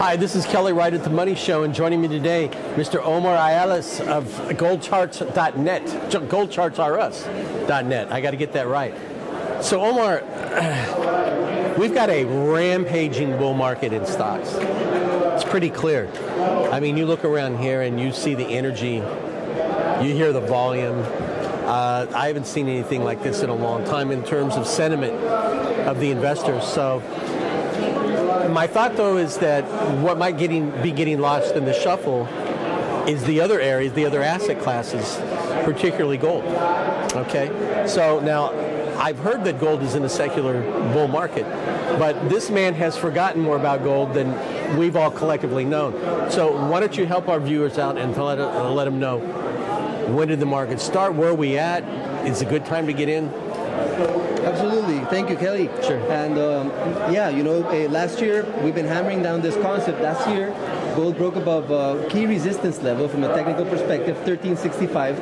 Hi, this is Kelly Wright at The Money Show, and joining me today, Mr. Omar Ayales of GoldCharts.net. GoldChartsRUs.net. I got to get that right. So, Omar, we've got a rampaging bull market in stocks. It's pretty clear. I mean, you look around here and you see the energy, you hear the volume. I haven't seen anything like this in a long time in terms of sentiment of the investors. So, my thought, though, is that what might be getting lost in the shuffle is the other areas, the other asset classes, particularly gold. Okay? So now, I've heard that gold is in a secular bull market, but this man has forgotten more about gold than we've all collectively known. So why don't you help our viewers out and let them know, when did the market start? Where are we at? Is it a good time to get in? Absolutely. Thank you, Kelly. Sure. And last year we've been hammering down this concept. Last year, gold broke above key resistance level from a technical perspective, 1365.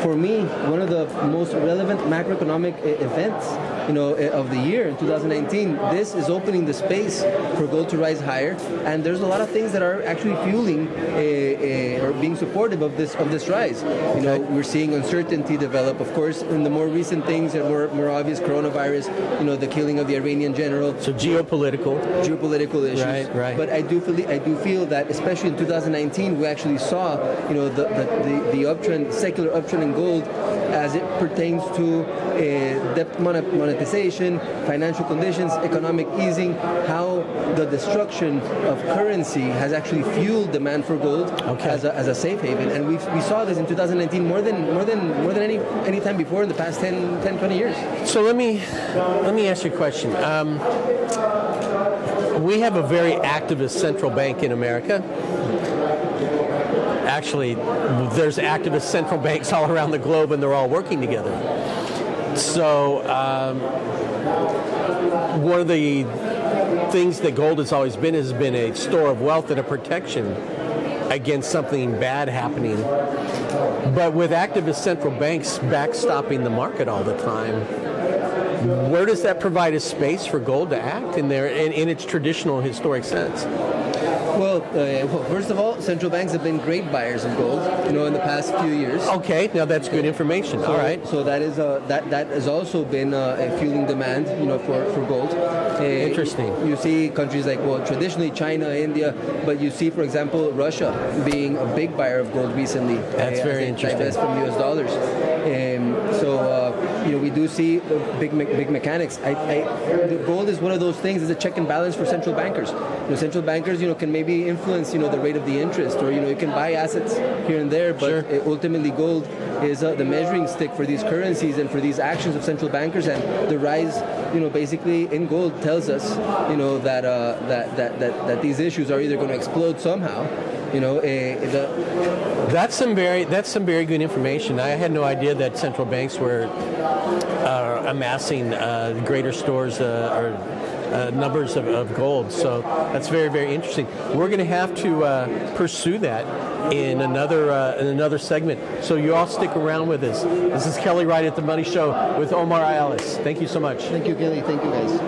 For me, one of the most relevant macroeconomic events, of the year in 2019. This is opening the space for gold to rise higher, and there's a lot of things that are actually fueling or being supportive of this rise. We're seeing uncertainty develop, of course, in the more recent things and more obvious coronavirus. The killing of the Iranian general. So geopolitical issues. Right. But I do feel that, especially in 2019, we actually saw the uptrend, secular uptrend in gold as it pertains to debt monetization, financial conditions, economic easing, how the destruction of currency has actually fueled demand for gold as a safe haven. And we saw this in 2019 more than any time before in the past 10, 20 years. So let me ask you a question. We have a very activist central bank in America. Actually, there's activist central banks all around the globe, and they're all working together. So one of the things that gold has always been has been a store of wealth and a protection against something bad happening. But with activist central banks backstopping the market all the time, where does that provide a space for gold to act in its traditional historic sense? Well, first of all, central banks have been great buyers of gold, in the past few years. Okay, now that's good information. All right. So that has also been fueling demand, for gold. Interesting. You see countries like, traditionally China, India, but you see, for example, Russia being a big buyer of gold recently. That's very interesting. Divest from U.S. dollars. We do see big mechanics. The gold is one of those things. It's a check and balance for central bankers. Central bankers, can maybe influence, the rate of the interest, or you can buy assets here and there. But sure. Ultimately, gold is the measuring stick for these currencies and for these actions of central bankers. And the rise, basically in gold tells us, that these issues are either going to explode somehow. That's some very good information. I had no idea that central banks were amassing greater stores or numbers of gold. So that's very, very interesting. We're going to have to pursue that in another segment. So you all stick around with us. This is Kelly Wright at The Money Show with Omar Ayales. Thank you so much. Thank you, Kelly. Thank you, guys.